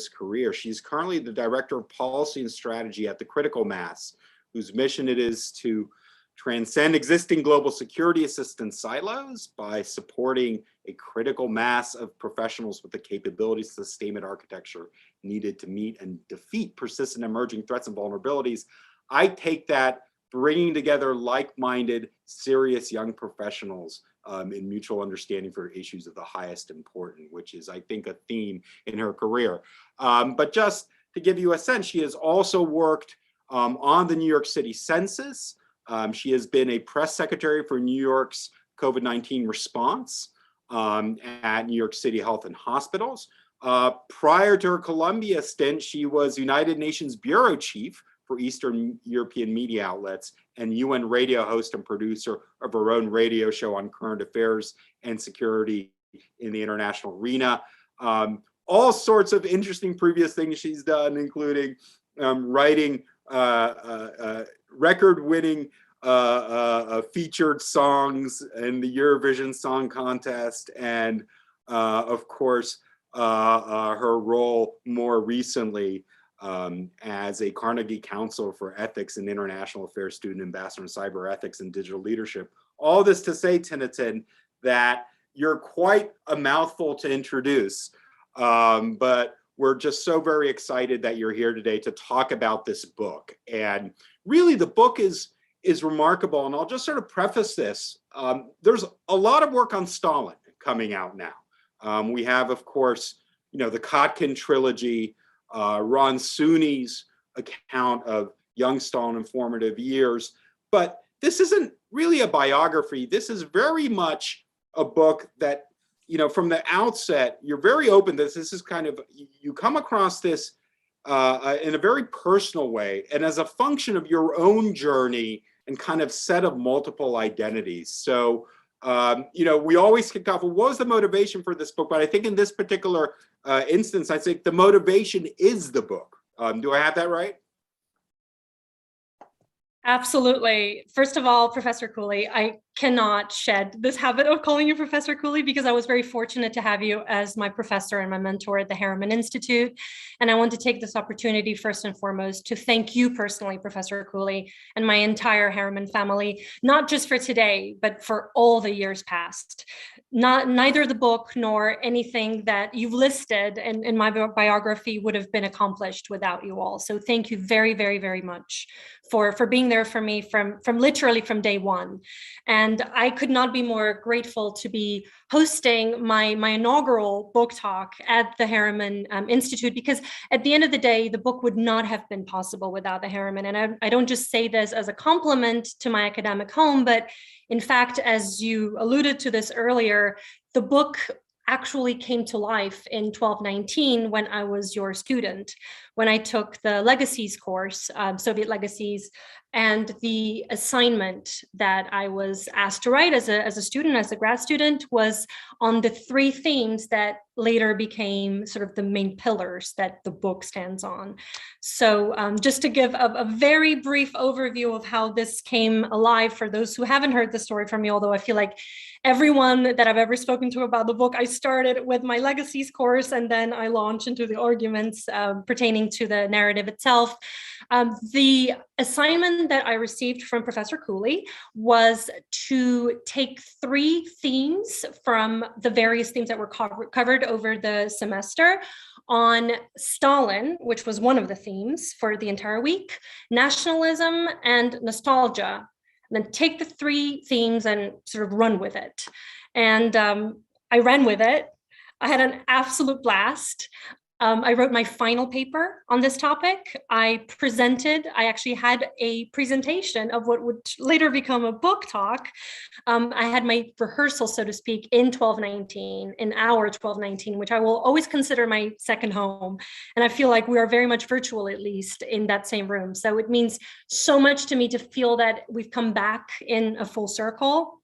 career. She's currently the Director of Policy and Strategy at the Critical Mass, whose mission it is to transcend existing global security assistance silos by supporting a critical mass of professionals with the capabilities, sustainment architecture needed to meet and defeat persistent emerging threats and vulnerabilities. I take that bringing together like-minded, serious young professionals in mutual understanding for issues of the highest importance, which is, I think, a theme in her career. But just to give you a sense, she has also worked on the New York City census. She has been a press secretary for New York's COVID-19 response at New York City Health and Hospitals. Prior to her Columbia stint, she was United Nations Bureau Chief for Eastern European media outlets and UN radio host and producer of her own radio show on current affairs and security in the international arena. All sorts of interesting previous things she's done, including writing record-winning featured songs in the Eurovision Song Contest, and of course, her role more recently as a Carnegie Council for Ethics and International Affairs Student Ambassador in Cyber Ethics and Digital Leadership. All this to say, Tinatin, that you're quite a mouthful to introduce, but we're just so very excited that you're here today to talk about this book. And really, the book is remarkable, and I'll just sort of preface this. There's a lot of work on Stalin coming out now. We have, of course, the Kotkin trilogy, Ron Sunni's account of young Stalin in formative years, but this isn't really a biography. This is very much a book that, from the outset, you're very open to this. This is kind of, you come across this in a very personal way and as a function of your own journey and kind of set of multiple identities. So, we always kick off, well, what was the motivation for this book? But I think in this particular instance, I think the motivation is the book. Do I have that right? Absolutely. First of all, Professor Cooley, I cannot shed this habit of calling you Professor Cooley because I was very fortunate to have you as my professor and my mentor at the Harriman Institute. And I want to take this opportunity first and foremost to thank you personally, Professor Cooley, and my entire Harriman family, not just for today, but for all the years past. Neither the book nor anything that you've listed in my biography would have been accomplished without you all. So thank you very, very, very much for being there for me from literally from day one. And I could not be more grateful to be hosting my inaugural book talk at the Harriman Institute, because at the end of the day, the book would not have been possible without the Harriman. And I don't just say this as a compliment to my academic home, but in fact, as you alluded to this earlier, the book actually came to life in 1219 when I was your student, when I took the legacies course, Soviet legacies, and the assignment that I was asked to write as a student, as a grad student, was on the three themes that later became sort of the main pillars that the book stands on. So just to give a very brief overview of how this came alive for those who haven't heard the story from me, although I feel like everyone that I've ever spoken to about the book, I started with my legacies course and then I launched into the arguments pertaining to the narrative itself. The assignment that I received from Professor Cooley was to take three themes from the various themes that were covered over the semester on Stalin, which was one of the themes for the entire week, nationalism, and nostalgia. And then take the three themes and sort of run with it. And I ran with it. I had an absolute blast. I wrote my final paper on this topic. I actually had a presentation of what would later become a book talk. I had my rehearsal, so to speak, in 1219, in our 1219, which I will always consider my second home. And I feel like we are very much virtual, at least, in that same room. So it means so much to me to feel that we've come back in a full circle.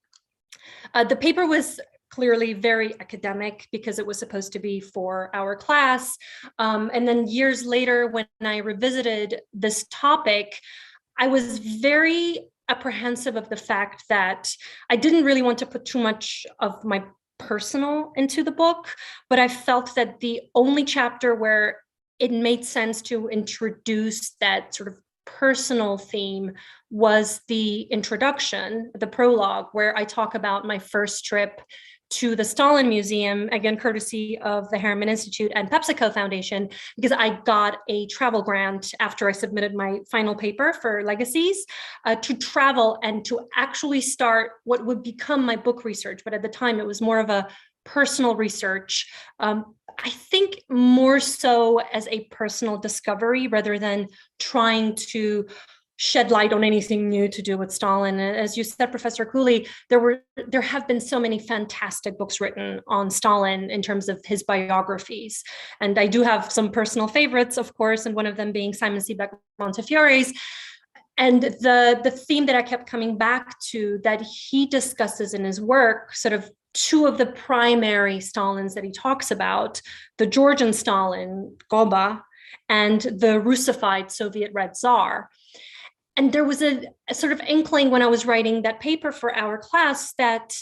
The paper was clearly very academic because it was supposed to be for our class. And then years later, when I revisited this topic, I was very apprehensive of the fact that I didn't really want to put too much of my personal into the book, but I felt that the only chapter where it made sense to introduce that sort of personal theme was the introduction, the prologue, where I talk about my first trip to the Stalin Museum, again, courtesy of the Harriman Institute and PepsiCo Foundation, because I got a travel grant after I submitted my final paper for Legacies to travel and to actually start what would become my book research. But at the time, it was more of a personal research. I think more so as a personal discovery rather than trying to shed light on anything new to do with Stalin. As you said, Professor Cooley, there have been so many fantastic books written on Stalin in terms of his biographies. And I do have some personal favorites, of course, and one of them being Simon Sebag Montefiore's. And the theme that I kept coming back to that he discusses in his work, sort of two of the primary Stalins that he talks about, the Georgian Stalin, Koba, and the Russified Soviet Red Tsar. And there was a sort of inkling when I was writing that paper for our class that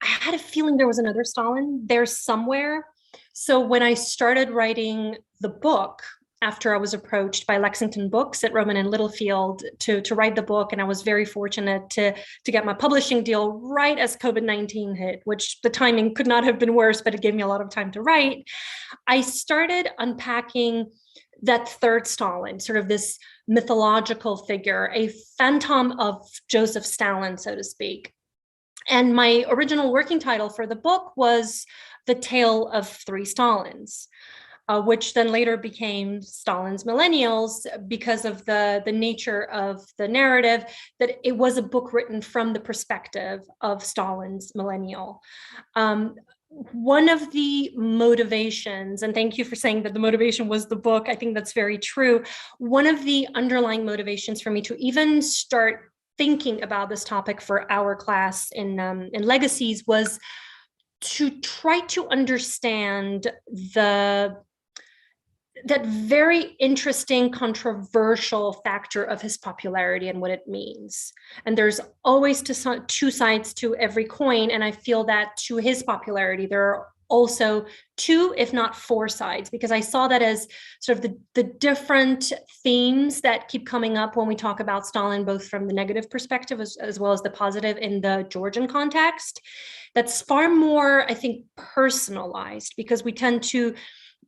I had a feeling there was another Stalin there somewhere. So when I started writing the book, after I was approached by Lexington Books at Rowman and Littlefield to write the book, and I was very fortunate to get my publishing deal right as COVID-19 hit, which the timing could not have been worse, but it gave me a lot of time to write. I started unpacking that third Stalin, sort of this mythological figure, a phantom of Joseph Stalin, so to speak. And my original working title for the book was The Tale of Three Stalins, which then later became Stalin's Millennials because of the nature of the narrative, that it was a book written from the perspective of Stalin's millennial. One of the motivations, and thank you for saying that the motivation was the book, I think that's very true. One of the underlying motivations for me to even start thinking about this topic for our class in Legacies was to try to understand that very interesting, controversial factor of his popularity and what it means. And there's always two sides to every coin. And I feel that to his popularity, there are also two, if not four sides, because I saw that as sort of the different themes that keep coming up when we talk about Stalin, both from the negative perspective as well as the positive in the Georgian context. That's far more, I think, personalized, because we tend to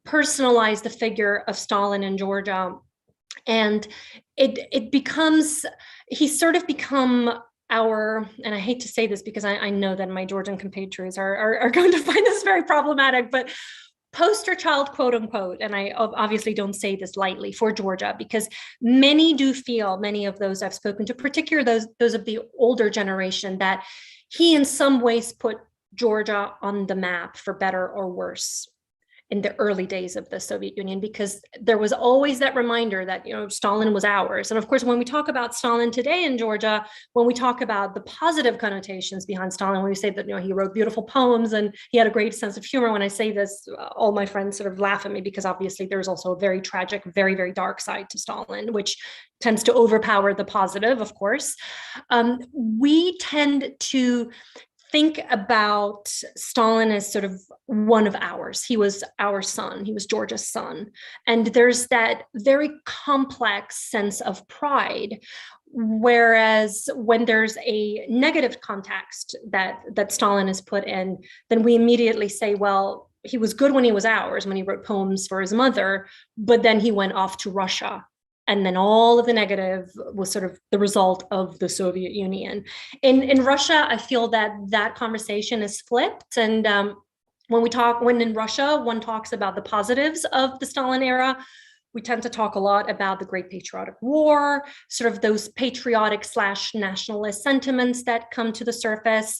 personalize the figure of Stalin in Georgia, and it becomes, he's sort of become our, and I hate to say this because I know that my Georgian compatriots are going to find this very problematic, but poster child, quote unquote, and I obviously don't say this lightly, for Georgia, because many do feel, many of those I've spoken to, particularly those of the older generation, that he in some ways put Georgia on the map, for better or worse, in the early days of the Soviet Union, because there was always that reminder that, you know, Stalin was ours. And of course, when we talk about Stalin today in Georgia, when we talk about the positive connotations behind Stalin, when we say that, you know, he wrote beautiful poems and he had a great sense of humor, when I say this, all my friends sort of laugh at me, because obviously there's also a very tragic, very, very dark side to Stalin, which tends to overpower the positive, of course. We tend to think about Stalin as sort of one of ours. He was our son. He was Georgia's son. And there's that very complex sense of pride. Whereas when there's a negative context that Stalin is put in, then we immediately say, well, he was good when he was ours, when he wrote poems for his mother, but then he went off to Russia. And then all of the negative was sort of the result of the Soviet Union. In Russia, I feel that conversation is flipped. And when in Russia, one talks about the positives of the Stalin era, we tend to talk a lot about the Great Patriotic War, sort of those patriotic / nationalist sentiments that come to the surface.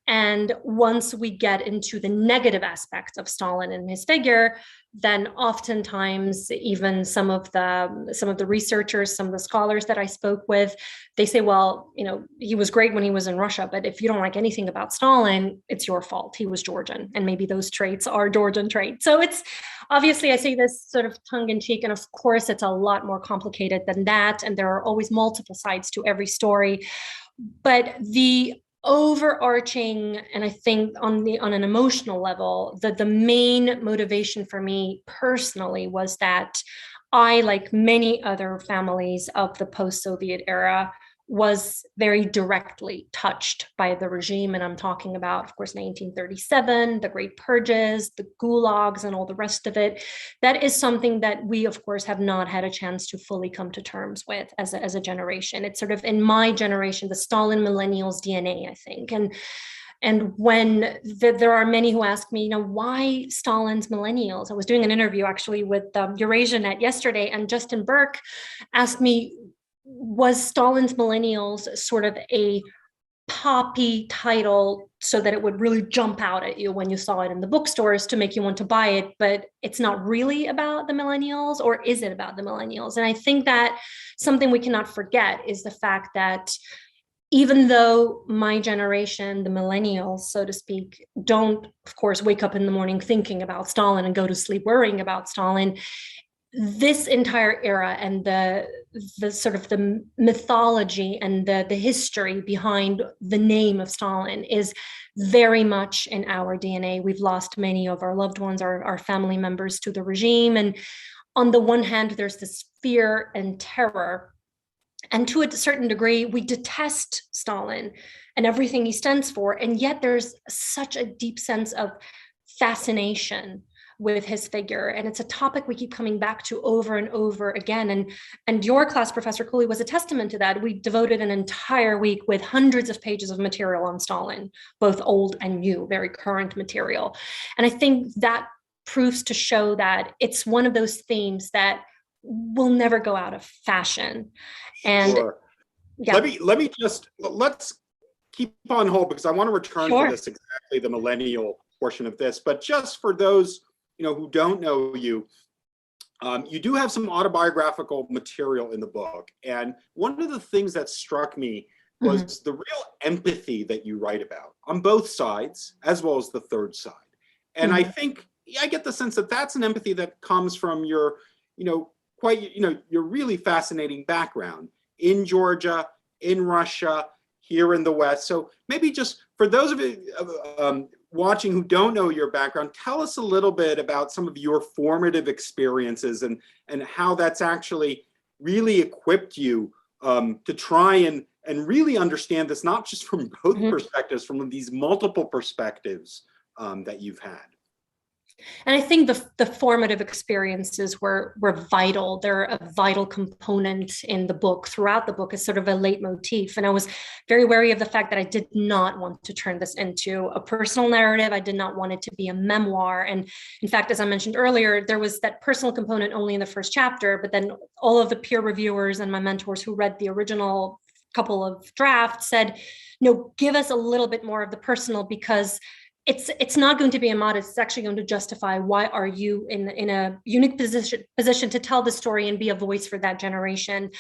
And once we get into the negative aspects of Stalin and his figure, then oftentimes even some of the researchers, some of the scholars that I spoke with, they say, well, you know, he was great when he was in Russia, but if you don't like anything about Stalin, it's your fault. He was Georgian, and maybe those traits are Georgian traits. So it's obviously, I say this sort of tongue in cheek, and of course it's a lot more complicated than that. And there are always multiple sides to every story. But the overarching, and I think on an emotional level, the main motivation for me personally was that I, like many other families of the post-Soviet era, was very directly touched by the regime. And I'm talking about, of course, 1937, the Great Purges, the gulags, and all the rest of it. That is something that we, of course, have not had a chance to fully come to terms with as a generation. It's sort of, in my generation, the Stalin Millennials DNA, I think. And when there are many who ask me, why Stalin's Millennials? I was doing an interview actually with Eurasianet yesterday, and Justin Burke asked me, was Stalin's Millennials sort of a poppy title so that it would really jump out at you when you saw it in the bookstores to make you want to buy it, but it's not really about the millennials, or is it about the millennials? And I think that something we cannot forget is the fact that even though my generation, the millennials, so to speak, don't, of course, wake up in the morning thinking about Stalin and go to sleep worrying about Stalin, this entire era and the sort of the mythology and the history behind the name of Stalin is very much in our DNA. We've lost many of our loved ones, our family members, to the regime. And on the one hand, there's this fear and terror. And to a certain degree, we detest Stalin and everything he stands for. And yet there's such a deep sense of fascination with his figure. And it's a topic we keep coming back to over and over again. And your class, Professor Cooley, was a testament to that. We devoted an entire week with hundreds of pages of material on Stalin, both old and new, very current material. And I think that proves to show that it's one of those themes that will never go out of fashion. And sure. Yeah. Let's keep on hold, because I want to return to this, exactly the millennial portion of this. But just for those who don't know you, you do have some autobiographical material in the book. And one of the things that struck me was the real empathy that you write about on both sides, as well as the third side. And I think I get the sense that that's an empathy that comes from your, your really fascinating background in Georgia, in Russia, here in the West. So maybe just for those of you watching who don't know your background, tell us a little bit about some of your formative experiences and how that's actually really equipped you to try and really understand this, not just from both perspectives, from these multiple perspectives that you've had. And I think the formative experiences were vital. They're a vital component in the book. Throughout the book is sort of a leitmotif. And I was very wary of the fact that I did not want to turn this into a personal narrative. I did not want it to be a memoir. And in fact, as I mentioned earlier, there was that personal component only in the first chapter, but then all of the peer reviewers and my mentors who read the original couple of drafts said, give us a little bit more of the personal, because it's not going to be a modest. It's actually going to justify why are you in a unique position to tell the story and be a voice for that generation.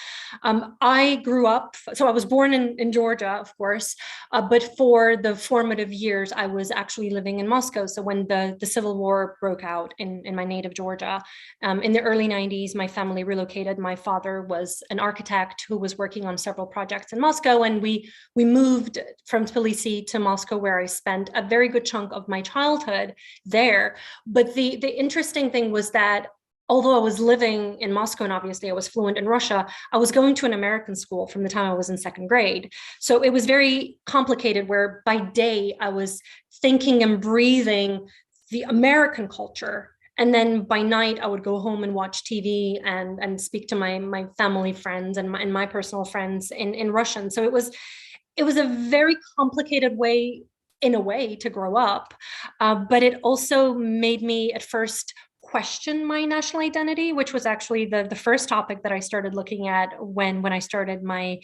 I grew up, so I was born in Georgia, of course, but for the formative years, I was actually living in Moscow. So when the Civil War broke out in my native Georgia, in the early 90s, my family relocated. My father was an architect who was working on several projects in Moscow, and we moved from Tbilisi to Moscow, where I spent a very good chunk of my childhood there. But the interesting thing was that although I was living in Moscow and obviously I was fluent in Russia, I was going to an American school from the time I was in second grade. So it was very complicated, where by day I was thinking and breathing the American culture. And then by night, I would go home and watch TV and speak to my family friends and my personal friends in Russian. So it was a very complicated way, in a way, to grow up. But it also made me at first question my national identity, which was actually the first topic that I started looking at when I started my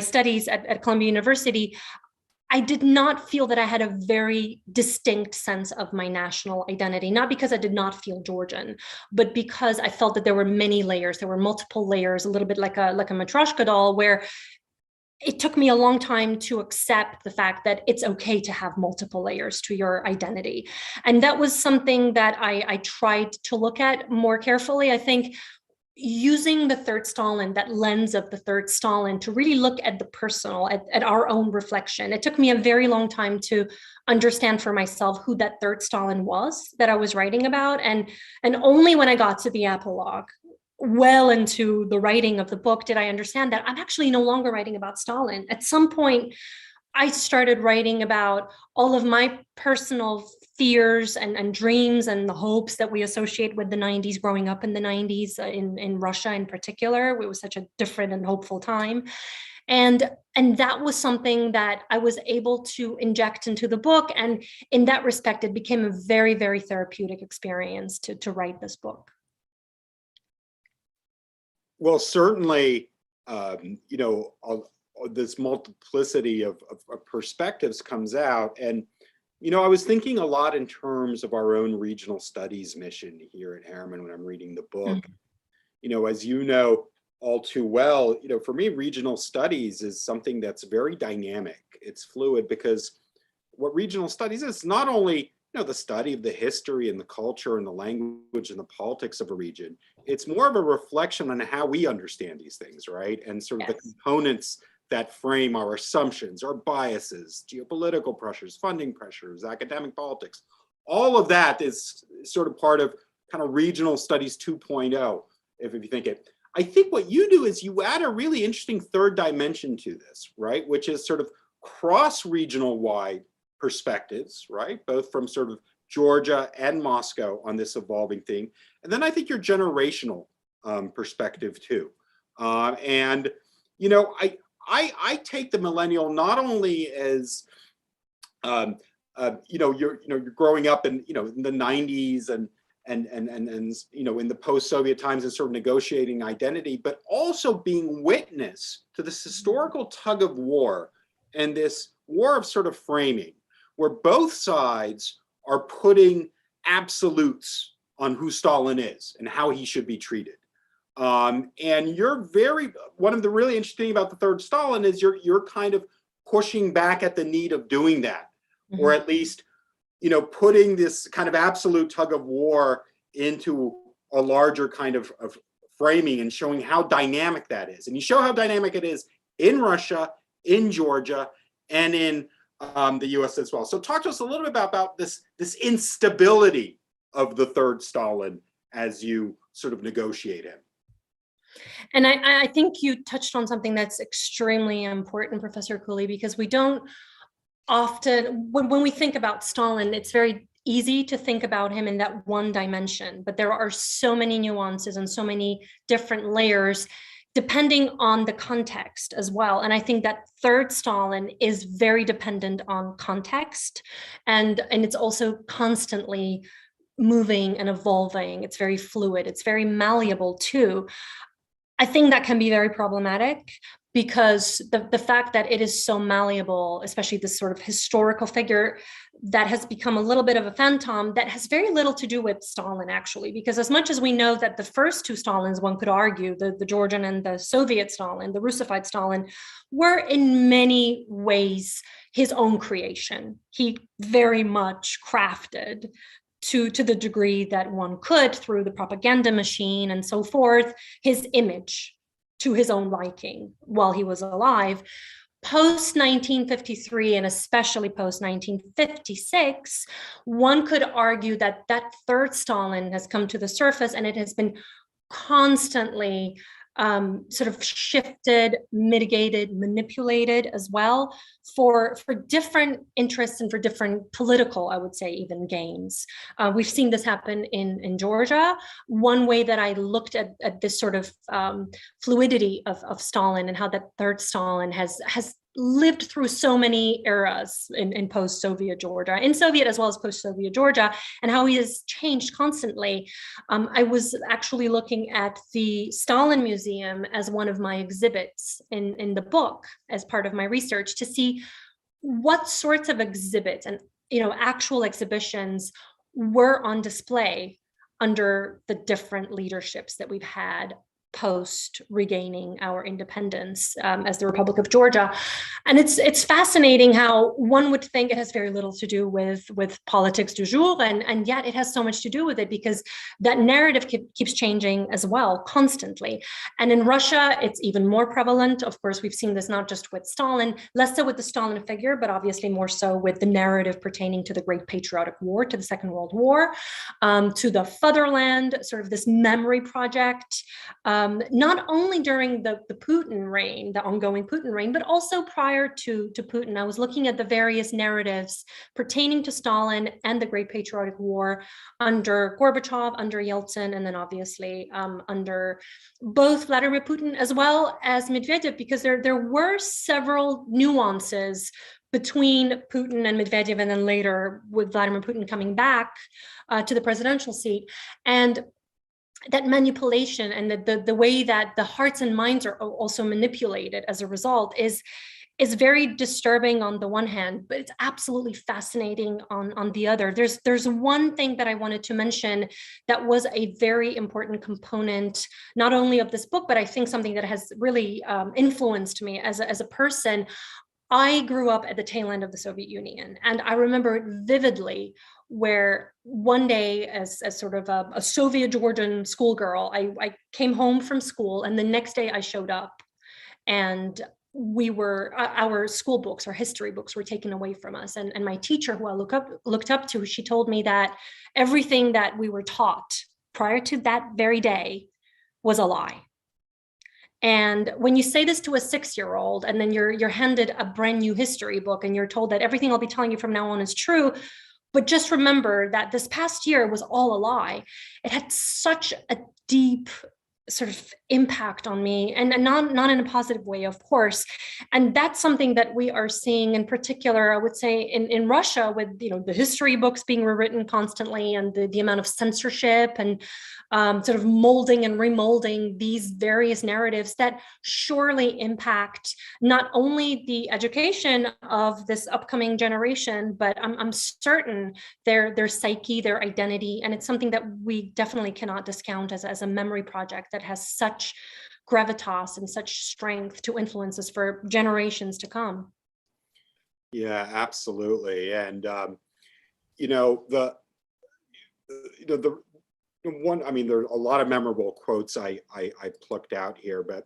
studies at Columbia University. I did not feel that I had a very distinct sense of my national identity, not because I did not feel Georgian, but because I felt that there were many layers. There were multiple layers, a little bit like a Matryoshka doll, where it took me a long time to accept the fact that it's okay to have multiple layers to your identity. And that was something that I tried to look at more carefully. I think using the third Stalin, that lens of the third Stalin, to really look at the personal, at our own reflection. It took me a very long time to understand for myself who that third Stalin was that I was writing about. And only when I got to the epilogue, well into the writing of the book, did I understand that I'm actually no longer writing about Stalin. At some point, I started writing about all of my personal fears and dreams and the hopes that we associate with the 90s, growing up in the 90s in Russia in particular. It was such a different and hopeful time. And that was something that I was able to inject into the book. And in that respect, it became a very, very therapeutic experience to write this book. Well, certainly, this multiplicity of perspectives comes out. And, I was thinking a lot in terms of our own regional studies mission here at Harriman when I'm reading the book. As you know all too well, for me, regional studies is something that's very dynamic. It's fluid, because what regional studies is not only the study of the history and the culture and the language and the politics of a region. It's more of a reflection on how we understand these things, right? And sort of the components that frame our assumptions, our biases, geopolitical pressures, funding pressures, academic politics. All of that is sort of part of kind of regional studies 2.0, if you think it. I think what you do is you add a really interesting third dimension to this, right? Which is sort of cross-regional wide perspectives, right? Both from sort of Georgia and Moscow on this evolving thing. And then I think your generational perspective too. I take the millennial not only as, you're growing up in, in the 90s and in the post-Soviet times and sort of negotiating identity, but also being witness to this historical tug of war and this war of sort of framing, where both sides are putting absolutes on who Stalin is and how he should be treated. And one of the really interesting things about the third Stalin is you're kind of pushing back at the need of doing that, or at least, putting this kind of absolute tug of war into a larger kind of framing and showing how dynamic that is. And you show how dynamic it is in Russia, in Georgia, and in the US as well. So talk to us a little bit about this instability of the third Stalin as you sort of negotiate him. And I think you touched on something that's extremely important, Professor Cooley, because we don't often, when we think about Stalin, it's very easy to think about him in that one dimension, but there are so many nuances and so many different layers depending on the context as well. And I think that third Stalin is very dependent on context, and it's also constantly moving and evolving. It's very fluid. It's very malleable too. I think that can be very problematic, because the fact that it is so malleable, especially this sort of historical figure that has become a little bit of a phantom, that has very little to do with Stalin, actually, because as much as we know that the first two Stalins, one could argue, the Georgian and the Soviet Stalin, the Russified Stalin, were in many ways his own creation. He very much crafted to the degree that one could, through the propaganda machine and so forth, his image to his own liking while he was alive. Post 1953, and especially post 1956, one could argue that that third Stalin has come to the surface, and it has been constantly sort of shifted, mitigated, manipulated as well for different interests and for different political, I would say, even gains. We've seen this happen in Georgia. One way that I looked at this sort of fluidity of Stalin and how that third Stalin has lived through so many eras in post-Soviet Georgia, in Soviet as well as post-Soviet Georgia, and how he has changed constantly. I was actually looking at the Stalin Museum as one of my exhibits in the book as part of my research, to see what sorts of exhibits and actual exhibitions were on display under the different leaderships that we've had post regaining our independence as the Republic of Georgia. And it's fascinating how one would think it has very little to do with politics du jour, and yet it has so much to do with it, because that narrative keeps changing as well, constantly. And in Russia, it's even more prevalent. Of course, we've seen this not just with Stalin, less so with the Stalin figure, but obviously more so with the narrative pertaining to the Great Patriotic War, to the Second World War, to the fatherland, sort of this memory project, not only during the Putin reign, the ongoing Putin reign, but also prior to Putin. I was looking at the various narratives pertaining to Stalin and the Great Patriotic War under Gorbachev, under Yeltsin, and then obviously under both Vladimir Putin as well as Medvedev, because there were several nuances between Putin and Medvedev, and then later with Vladimir Putin coming back to the presidential seat. And that manipulation and the way that the hearts and minds are also manipulated as a result is very disturbing on the one hand, but it's absolutely fascinating on the other. There's one thing that I wanted to mention that was a very important component, not only of this book, but I think something that has really influenced me as a person. I grew up at the tail end of the Soviet Union, and I remember it vividly, where one day as sort of a Soviet Georgian schoolgirl, I came home from school, and the next day I showed up, and our school books, our history books, were taken away from us. And my teacher, who I looked up to, she told me that everything that we were taught prior to that very day was a lie. And when you say this to a 6-year-old, and then you're handed a brand new history book, and you're told that everything I'll be telling you from now on is true, but just remember that this past year was all a lie, it had such a deep sort of impact on me, and not in a positive way, of course. And that's something that we are seeing in particular, I would say, in Russia, with the history books being rewritten constantly, and the amount of censorship and sort of molding and remolding these various narratives that surely impact not only the education of this upcoming generation, but I'm certain their psyche, their identity. And it's something that we definitely cannot discount as a memory project that has such gravitas and such strength to influence us for generations to come. Yeah, absolutely. And one, I mean, there are a lot of memorable quotes I plucked out here, but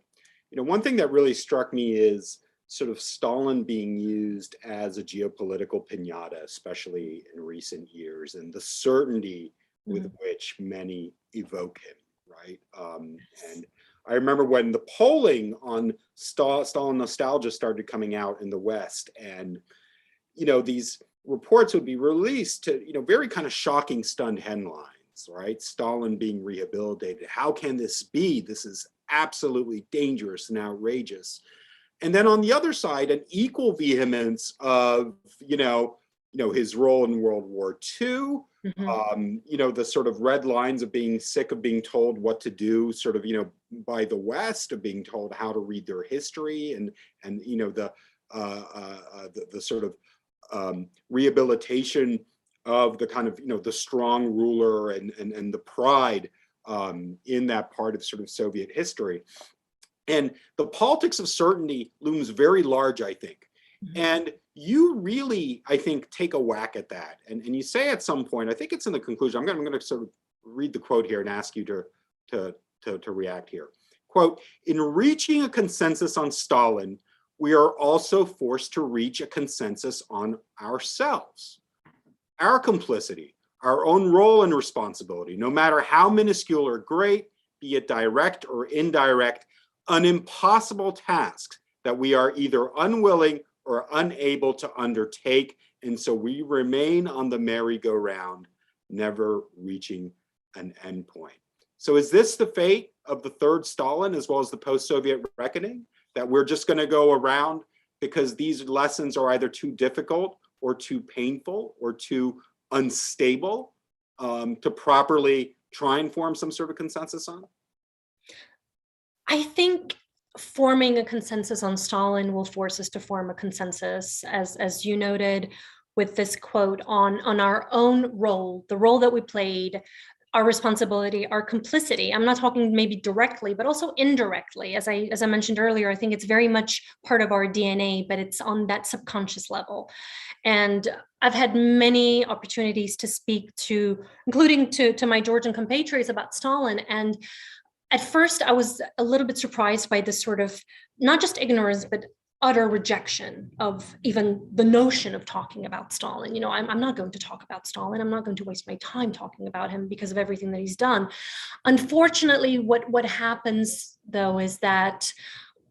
one thing that really struck me is sort of Stalin being used as a geopolitical pinata, especially in recent years, and the certainty with which many evoke him, right? And I remember when the polling on Stalin nostalgia started coming out in the West, and these reports would be released to very kind of shocking, stunned headlines, right? Stalin being rehabilitated. How can this be? This is absolutely dangerous and outrageous. And then on the other side, an equal vehemence of his role in World War II. The sort of red lines of being sick of being told what to do, sort of by the West, of being told how to read their history, and the sort of rehabilitation of the kind of the strong ruler and the pride in that part of sort of Soviet history. And the politics of certainty looms very large, I think. And you really, I think, take a whack at that. And you say at some point, I think it's in the conclusion, I'm going to sort of read the quote here and ask you to react here. Quote, "In reaching a consensus on Stalin, we are also forced to reach a consensus on ourselves. Our complicity, our own role and responsibility, no matter how minuscule or great, be it direct or indirect, an impossible task that we are either unwilling or unable to undertake, and so we remain on the merry-go-round, never reaching an endpoint." So is this the fate of the third Stalin as well as the post-Soviet reckoning? That we're just going to go around because these lessons are either too difficult or too painful or too unstable to properly try and form some sort of consensus on? I think forming a consensus on Stalin will force us to form a consensus, as you noted, with this quote on our own role, the role that we played our responsibility, our complicity. I'm not talking maybe directly, but also indirectly. As I mentioned earlier, I think it's very much part of our DNA, but it's on that subconscious level. And I've had many opportunities to speak to, including to my Georgian compatriots about Stalin. And at first I was a little bit surprised by this sort of, not just ignorance, but utter rejection of even the notion of talking about Stalin. You know, I'm not going to talk about Stalin. I'm not going to waste my time talking about him because of everything that he's done. Unfortunately, what happens though is that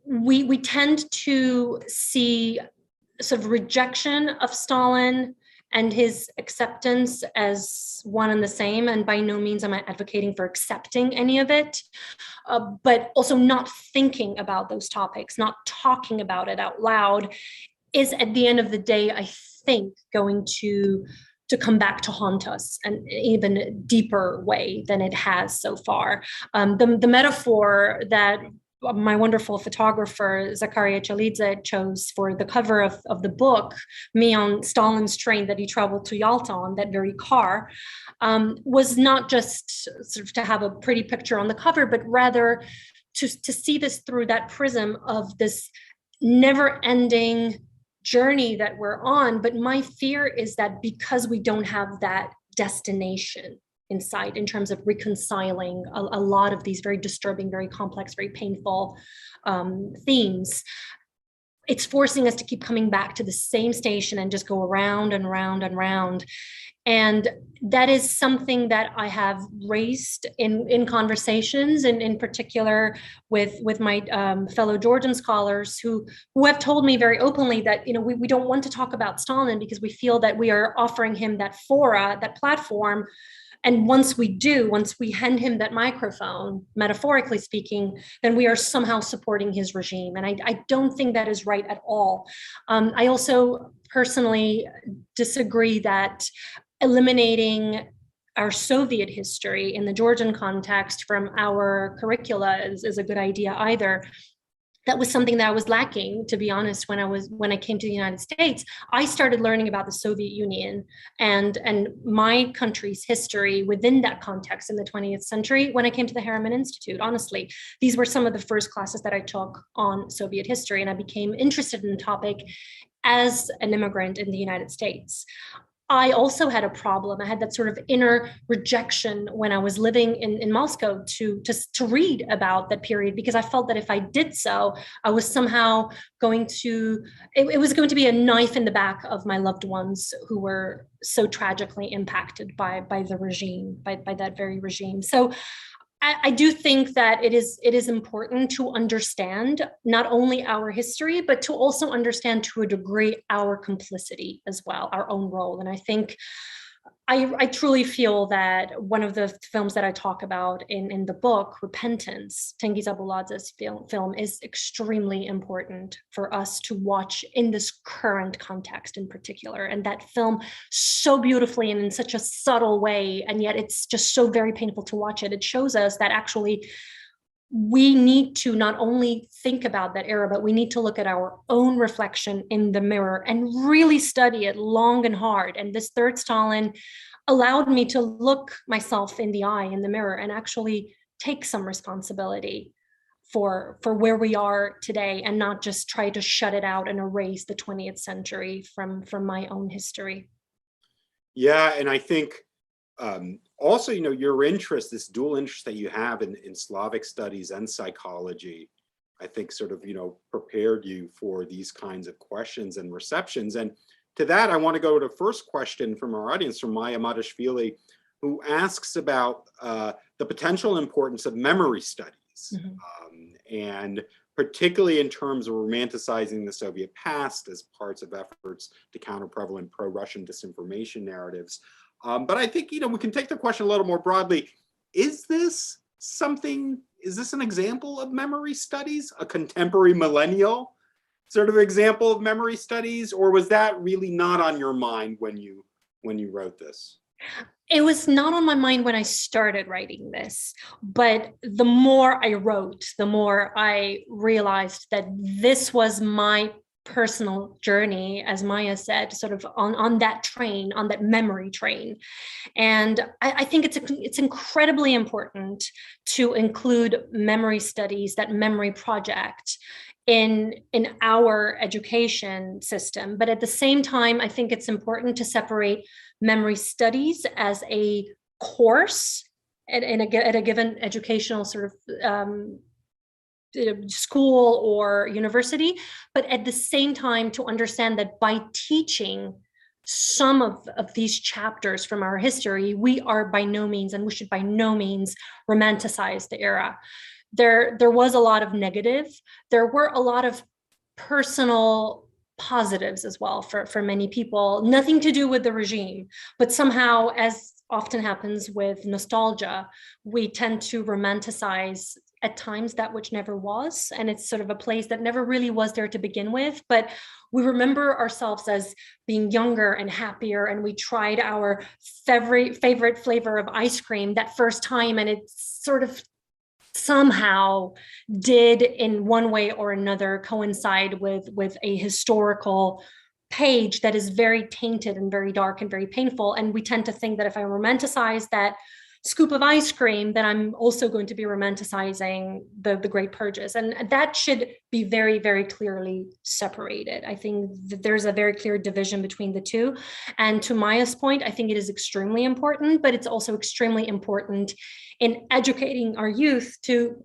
we tend to see sort of rejection of Stalin and his acceptance as one and the same. And by no means am I advocating for accepting any of it, but also not thinking about those topics, not talking about it out loud is at the end of the day, I think, going to come back to haunt us in an even deeper way than it has so far. The metaphor that my wonderful photographer, Japaridze, chose for the cover of the book, me on Stalin's train that he traveled to Yalta on, that very car, was not just sort of to have a pretty picture on the cover, but rather to see this through that prism of this never-ending journey that we're on. But my fear is that because we don't have that destination in sight in terms of reconciling a lot of these very disturbing, very complex, very painful themes, it's forcing us to keep coming back to the same station and just go around and round and round. And that is something that I have raised in conversations, and in particular with my fellow Georgian scholars who have told me very openly that, you know, we don't want to talk about Stalin because we feel that we are offering him that fora, that platform. And once we hand him that microphone, metaphorically speaking, then we are somehow supporting his regime. And I don't think that is right at all. I also personally disagree that eliminating our Soviet history in the Georgian context from our curricula is a good idea either. That was something that I was lacking, to be honest, when I came to the United States. I started learning about the Soviet Union and my country's history within that context in the 20th century when I came to the Harriman Institute. Honestly, these were some of the first classes that I took on Soviet history, and I became interested in the topic as an immigrant in the United States. I also had a problem. I had that sort of inner rejection when I was living in Moscow to read about that period, because I felt that if I did so, I was somehow going to, it was going to be a knife in the back of my loved ones who were so tragically impacted by the regime, by that very regime. So I do think that it is important to understand not only our history, but to also understand to a degree our complicity as well, our own role. And I think I truly feel that one of the films that I talk about in the book, Repentance, Tengiz Abuladze's film, is extremely important for us to watch in this current context in particular. And that film so beautifully and in such a subtle way, and yet it's just so very painful to watch it. It shows us that actually we need to not only think about that era, but we need to look at our own reflection in the mirror and really study it long and hard. And this third Stalin allowed me to look myself in the eye, in the mirror, and actually take some responsibility for where we are today, and not just try to shut it out and erase the 20th century from my own history. Yeah, and I think also, you know, your interest, this dual interest that you have in Slavic studies and psychology, I think sort of, you know, prepared you for these kinds of questions and receptions. And to that, I want to go to the first question from our audience, from Maya Madashvili, who asks about the potential importance of memory studies, and particularly in terms of romanticizing the Soviet past as parts of efforts to counter prevalent pro-Russian disinformation narratives. But I think, you know, we can take the question a little more broadly. Is this an example of memory studies, a contemporary millennial sort of example of memory studies, or was that really not on your mind when you wrote this? It was not on my mind when I started writing this, but the more I wrote, the more I realized that this was my personal journey, as Maya said, sort of on that train, on that memory train. And I think it's incredibly important to include memory studies, that memory project, in our education system. But at the same time, I think it's important to separate memory studies as a course at a given educational sort of school or university, but at the same time to understand that by teaching some of these chapters from our history, we are by no means, and we should by no means, romanticize the era. There was a lot of negative. There were a lot of personal positives as well for many people, nothing to do with the regime, but somehow, as often happens with nostalgia, we tend to romanticize at times that which never was, and it's sort of a place that never really was there to begin with. But we remember ourselves as being younger and happier, and we tried our favorite flavor of ice cream that first time, and it sort of somehow did in one way or another coincide with a historical page that is very tainted and very dark and very painful. And we tend to think that if I romanticize that scoop of ice cream, then I'm also going to be romanticizing the great purges. And that should be very, very clearly separated. I think that there's a very clear division between the two. And to Maya's point, I think it is extremely important, but it's also extremely important in educating our youth to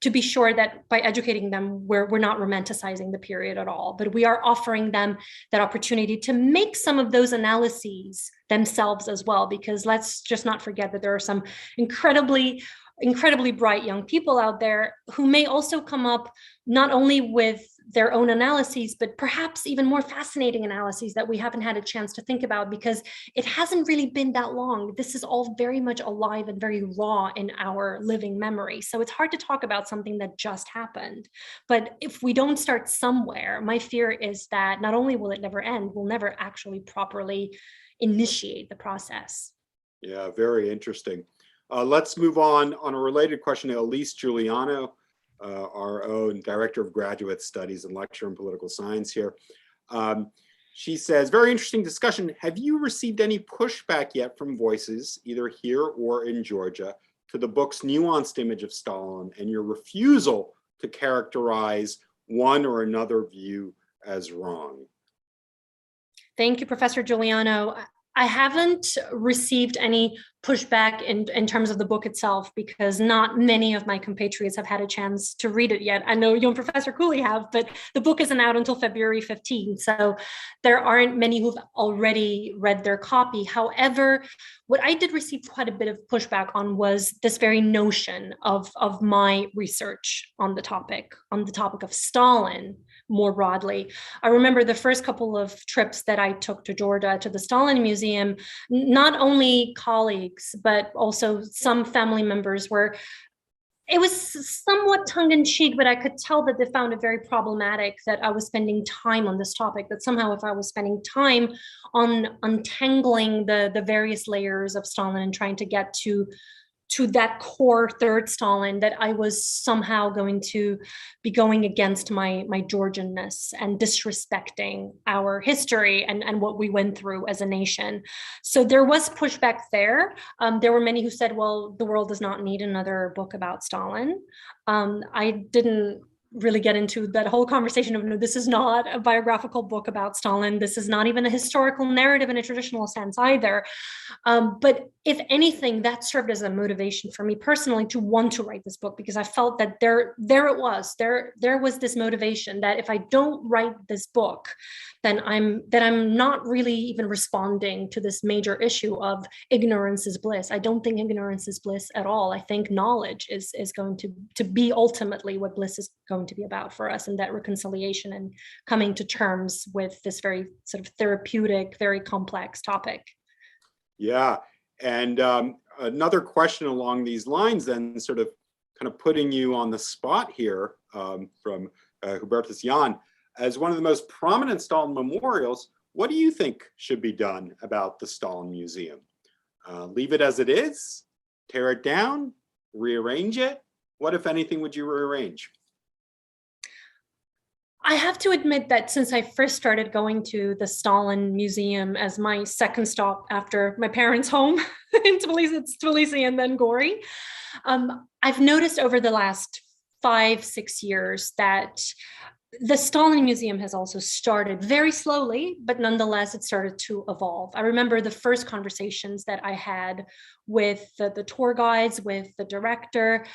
be sure that by educating them, we're not romanticizing the period at all, but we are offering them that opportunity to make some of those analyses themselves as well, because let's just not forget that there are some incredibly bright young people out there who may also come up not only with their own analyses, but perhaps even more fascinating analyses that we haven't had a chance to think about, because it hasn't really been that long. This is all very much alive and very raw in our living memory. So it's hard to talk about something that just happened. But if we don't start somewhere, my fear is that not only will it never end, we'll never actually properly initiate the process. Yeah, very interesting. Let's move on a related question to Elise Giuliano, RO and Director of Graduate Studies and Lecturer in Political Science here. She says, very interesting discussion. Have you received any pushback yet from voices, either here or in Georgia, to the book's nuanced image of Stalin and your refusal to characterize one or another view as wrong? Thank you, Professor Giuliano. I haven't received any pushback in terms of the book itself, because not many of my compatriots have had a chance to read it yet. I know you and Professor Cooley have, but the book isn't out until February 15th. So there aren't many who've already read their copy. However, what I did receive quite a bit of pushback on was this very notion of my research on the topic of Stalin more broadly. I remember the first couple of trips that I took to Georgia, to the Stalin Museum, not only colleagues, but also some family members were, it was somewhat tongue-in-cheek, but I could tell that they found it very problematic that I was spending time on this topic, that somehow if I was spending time on untangling the various layers of Stalin and trying to get to that core third Stalin, that I was somehow going to be going against my Georgianness and disrespecting our history and what we went through as a nation. So there was pushback there. There were many who said, well, the world does not need another book about Stalin. I didn't really get into that whole conversation of, no, this is not a biographical book about Stalin. This is not even a historical narrative in a traditional sense either. But if anything, that served as a motivation for me personally to want to write this book, because I felt that there was this motivation that if I don't write this book, then I'm not really even responding to this major issue of ignorance is bliss. I don't think ignorance is bliss at all. I think knowledge is going to be ultimately what bliss is going to be about for us, and that reconciliation and coming to terms with this very sort of therapeutic, very complex topic. Yeah, and another question along these lines, then, sort of kind of putting you on the spot here, from Hubertus Jan. As one of the most prominent Stalin memorials, what do you think should be done about the Stalin Museum? Leave it as it is? Tear it down? Rearrange it? What, if anything, would you rearrange? I have to admit that since I first started going to the Stalin Museum as my second stop after my parents' home in Tbilisi, it's Tbilisi and then Gori, I've noticed over the last 5, 6 years that the Stalin Museum has also started very slowly, but nonetheless, it started to evolve. I remember the first conversations that I had with the tour guides, with the director.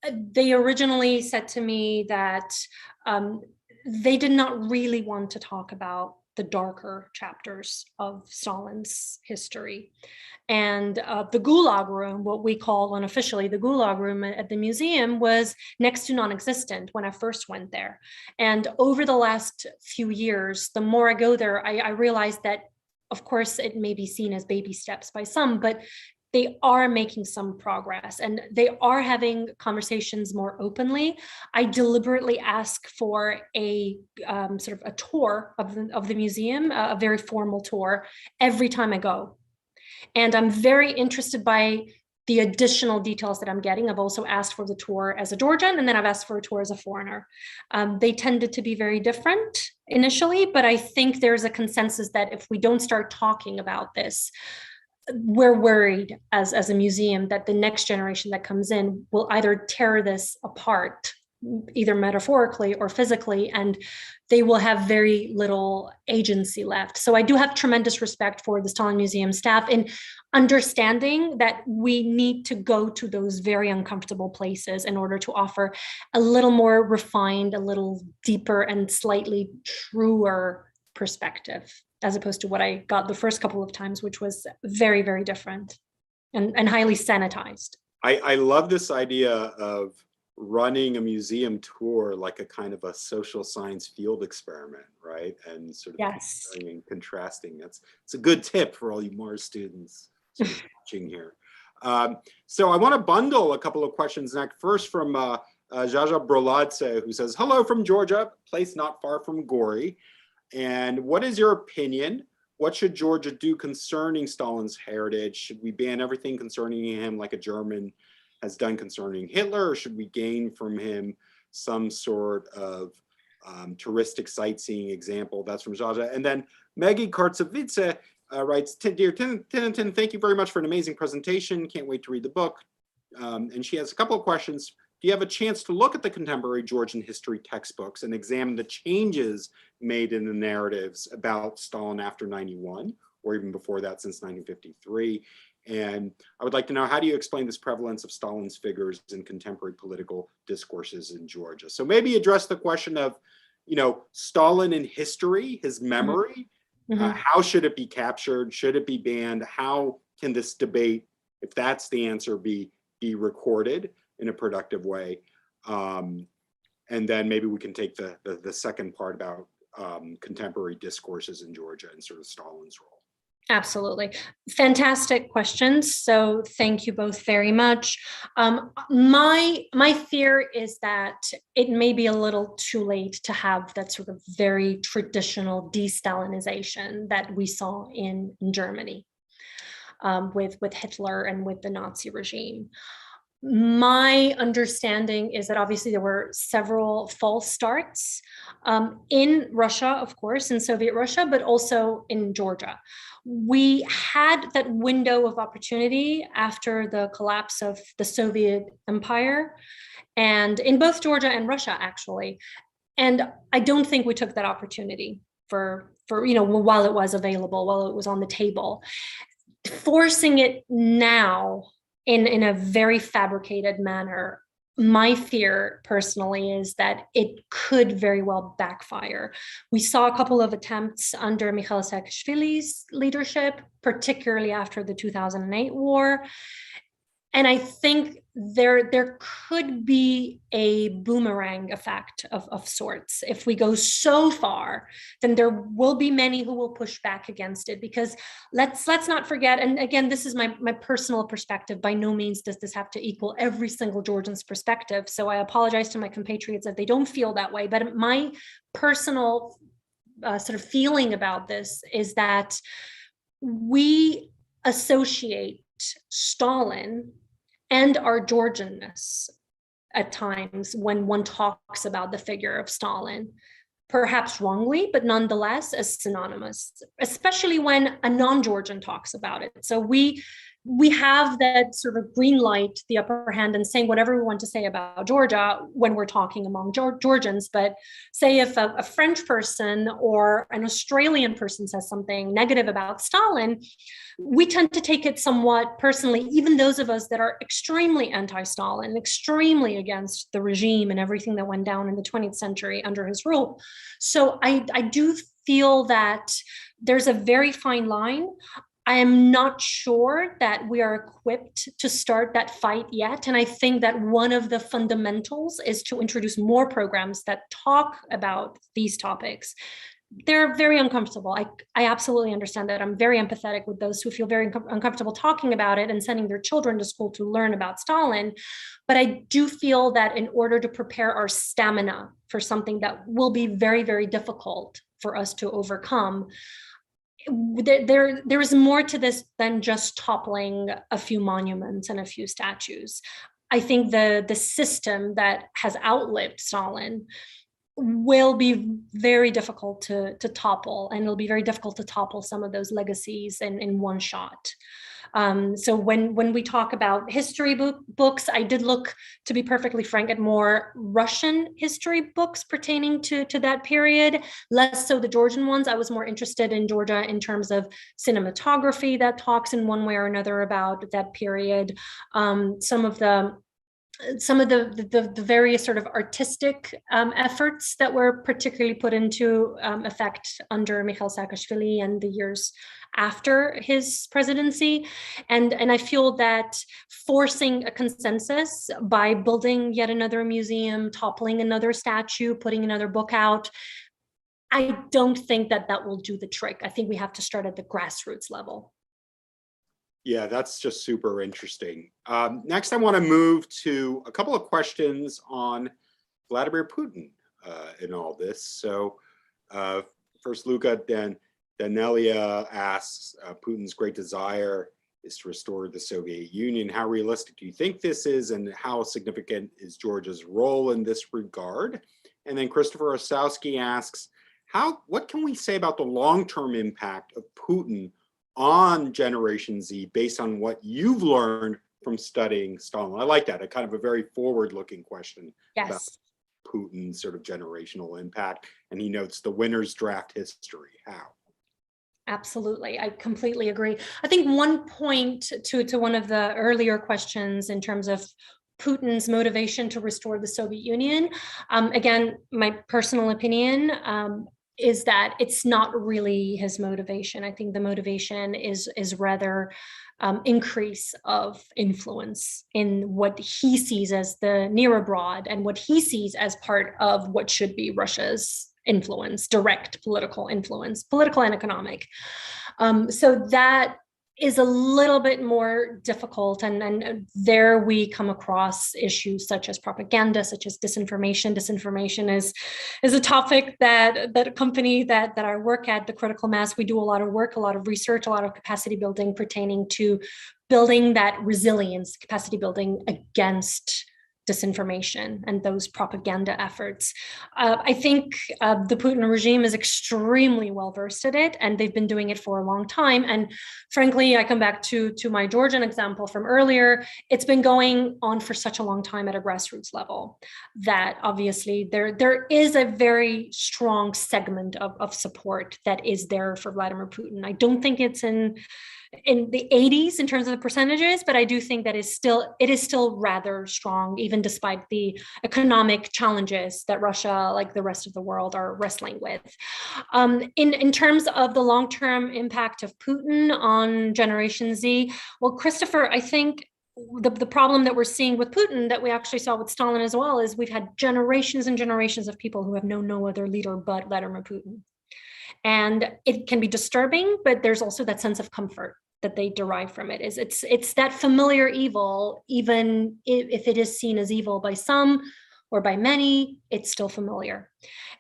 They originally said to me that they did not really want to talk about the darker chapters of Stalin's history. And the Gulag Room, what we call unofficially the Gulag Room at the museum, was next to non-existent when I first went there. And over the last few years, the more I go there, I realized that, of course, it may be seen as baby steps by some, but they are making some progress and they are having conversations more openly. I deliberately ask for a sort of a tour of the museum, a very formal tour every time I go. And I'm very interested by the additional details that I'm getting. I've also asked for the tour as a Georgian, and then I've asked for a tour as a foreigner. They tended to be very different initially, but I think there's a consensus that if we don't start talking about this, we're worried as a museum that the next generation that comes in will either tear this apart, either metaphorically or physically, and they will have very little agency left. So I do have tremendous respect for the Stalin Museum staff in understanding that we need to go to those very uncomfortable places in order to offer a little more refined, a little deeper and slightly truer perspective, as opposed to what I got the first couple of times, which was very, very different and highly sanitized. I love this idea of running a museum tour like a kind of a social science field experiment, right? And sort of comparing and contrasting. It's a good tip for all you Mars students sort of watching here. So I want to bundle a couple of questions next. First from Japaridze, who says, hello from Georgia, place not far from Gori. And what is your opinion? What should Georgia do concerning Stalin's heritage? Should we ban everything concerning him like a German has done concerning Hitler, or should we gain from him some sort of touristic sightseeing example? That's from Jaja. And then Maggie Kartsevitze writes, dear Tinatin, thank you very much for an amazing presentation. Can't wait to read the book. And she has a couple of questions. Do you have a chance to look at the contemporary Georgian history textbooks and examine the changes made in the narratives about Stalin after 91, or even before that since 1953? And I would like to know, how do you explain this prevalence of Stalin's figures in contemporary political discourses in Georgia? So maybe address the question of, Stalin in history, his memory. How should it be captured? Should it be banned? How can this debate, if that's the answer, be recorded in a productive way? And then maybe we can take the second part about contemporary discourses in Georgia and sort of Stalin's role. Absolutely. Fantastic questions. So thank you both very much. My fear is that it may be a little too late to have that sort of very traditional de-Stalinization that we saw in Germany with Hitler and with the Nazi regime. My understanding is that obviously there were several false starts in Russia, of course, in Soviet Russia, but also in Georgia. We had that window of opportunity after the collapse of the Soviet Empire, and in both Georgia and Russia, actually. And I don't think we took that opportunity for while it was available, while it was on the table. Forcing it now in a very fabricated manner, my fear personally is that it could very well backfire. We saw a couple of attempts under Mikhail Saakashvili's leadership, particularly after the 2008 war. And I think there could be a boomerang effect of sorts. If we go so far, then there will be many who will push back against it, because let's not forget, and again, this is my personal perspective. By no means does this have to equal every single Georgian's perspective. So I apologize to my compatriots if they don't feel that way. But my personal sort of feeling about this is that we associate Stalin and our Georgianness at times when one talks about the figure of Stalin. perhaps wrongly, but nonetheless as synonymous, especially when a non-Georgian talks about it. So we have that sort of green light, the upper hand, and saying whatever we want to say about Georgia when we're talking among Georgians. But say if a French person or an Australian person says something negative about Stalin, we tend to take it somewhat personally, even those of us that are extremely anti-Stalin, extremely against the regime and everything that went down in the 20th century under his rule. So I do feel that there's a very fine line. I am not sure that we are equipped to start that fight yet. And I think that one of the fundamentals is to introduce more programs that talk about these topics. They're very uncomfortable. I absolutely understand that. I'm very empathetic with those who feel very uncomfortable talking about it and sending their children to school to learn about Stalin. But I do feel that in order to prepare our stamina for something that will be very, very difficult for us to overcome, there is more to this than just toppling a few monuments and a few statues. I think the system that has outlived Stalin will be very difficult to topple, and it'll be very difficult to topple some of those legacies in one shot. So when we talk about history books, I did look, to be perfectly frank, at more Russian history books pertaining to that period, less so the Georgian ones. I was more interested in Georgia in terms of cinematography that talks in one way or another about that period. Some of the various sort of artistic efforts that were particularly put into effect under Mikhail Saakashvili and the years after his presidency. And I feel that forcing a consensus by building yet another museum, toppling another statue, putting another book out, I don't think that will do the trick. I think we have to start at the grassroots level. Yeah, that's just super interesting. Next, I want to move to a couple of questions on Vladimir Putin in all this. So first, Luca Danelia asks, Putin's great desire is to restore the Soviet Union. How realistic do you think this is, and how significant is Georgia's role in this regard? And then Christopher Osowski asks, what can we say about the long-term impact of Putin on Generation Z based on what you've learned from studying Stalin? I like that, a kind of a very forward-looking question. Yes. About Putin's sort of generational impact. And he notes the winner's draft history. How? Absolutely, I completely agree. I think one point to one of the earlier questions in terms of Putin's motivation to restore the Soviet Union, again, my personal opinion, is that it's not really his motivation. I think the motivation is rather increase of influence in what he sees as the near abroad and what he sees as part of what should be Russia's influence, direct political influence, political and economic. So that is a little bit more difficult. And there we come across issues such as propaganda, such as disinformation. Disinformation is a topic that a company that I work at, the Critical Mass, we do a lot of work, a lot of research, a lot of capacity building pertaining to building that resilience, capacity building against disinformation and those propaganda efforts. I think the Putin regime is extremely well versed at it, and they've been doing it for a long time. And frankly, I come back to my Georgian example from earlier. It's been going on for such a long time at a grassroots level that obviously there is a very strong segment of support that is there for Vladimir Putin. I don't think it's in the 80s in terms of the percentages, but I do think that it is still rather strong, even despite the economic challenges that Russia, like the rest of the world, are wrestling with. In terms of the long-term impact of Putin on Generation Z, well, Christopher, I think the problem that we're seeing with Putin, that we actually saw with Stalin as well, is we've had generations and generations of people who have known no other leader but Vladimir Putin. And it can be disturbing, but there's also that sense of comfort that they derive from it. It's that familiar evil, even if it is seen as evil by some, or by many, it's still familiar.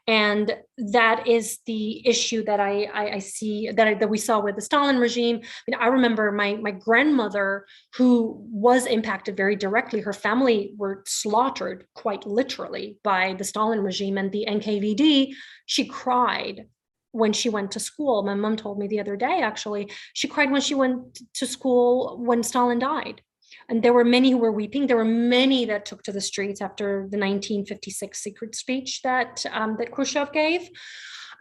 And that is the issue that I see, that we saw with the Stalin regime. I mean, I remember my grandmother, who was impacted very directly. Her family were slaughtered quite literally by the Stalin regime and the NKVD. She cried when she went to school. My mom told me the other day, actually, she cried when she went to school when Stalin died. And there were many who were weeping. There were many that took to the streets after the 1956 secret speech that Khrushchev gave.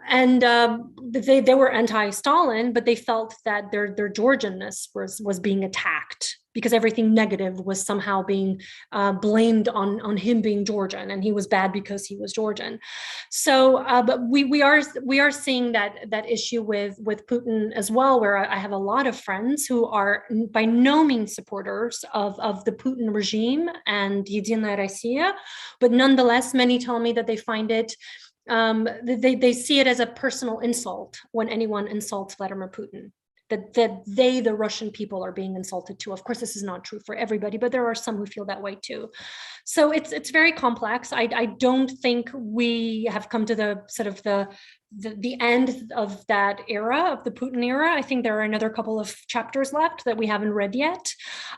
And they were anti-Stalin, but they felt that their Georgianness was being attacked because everything negative was somehow being blamed on him being Georgian, and he was bad because he was Georgian. So, but we are seeing that issue with Putin as well, where I have a lot of friends who are by no means supporters of the Putin regime and Единая Россия, but nonetheless, many tell me that they find it. They see it as a personal insult when anyone insults Vladimir Putin, that they, the Russian people, are being insulted too. Of course, this is not true for everybody, but there are some who feel that way too. So it's very complex. I don't think we have come to the sort of the end of that era, of the Putin era. I think there are another couple of chapters left that we haven't read yet.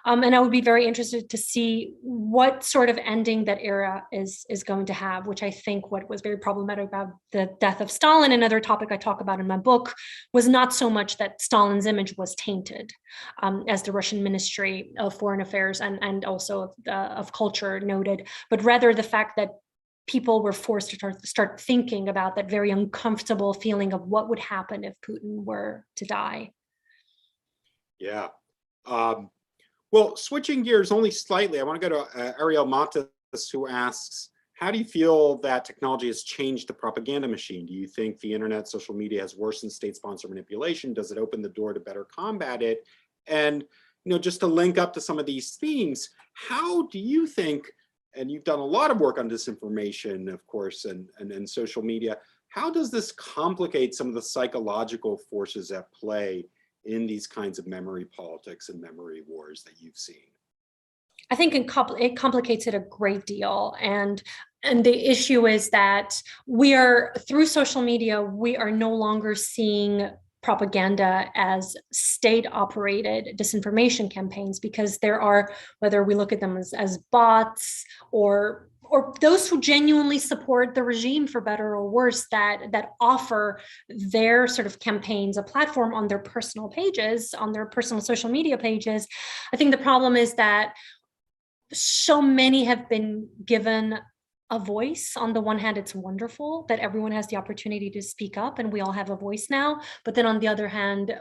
And I would be very interested to see what sort of ending that era is going to have, which I think what was very problematic about the death of Stalin, another topic I talk about in my book, was not so much that Stalin's image was tainted, as the Russian Ministry of Foreign Affairs and also of Culture noted, but rather the fact that people were forced to start thinking about that very uncomfortable feeling of what would happen if Putin were to die. Yeah. Well, switching gears only slightly, I want to go to Ariel Matas, who asks, how do you feel that technology has changed the propaganda machine? Do you think the internet, social media has worsened state-sponsored manipulation? Does it open the door to better combat it? And, you know, just to link up to some of these themes, how do you think, and you've done a lot of work on disinformation, of course, and social media, how does this complicate some of the psychological forces at play in these kinds of memory politics and memory wars that you've seen? I think it complicates it a great deal. And the issue is that we are, through social media, we are no longer seeing propaganda as state-operated disinformation campaigns, because there are, whether we look at them as bots or those who genuinely support the regime for better or worse, that offer their sort of campaigns a platform on their personal pages, on their personal social media pages. I think the problem is that so many have been given a voice. On the one hand, it's wonderful that everyone has the opportunity to speak up and we all have a voice now. But then on the other hand,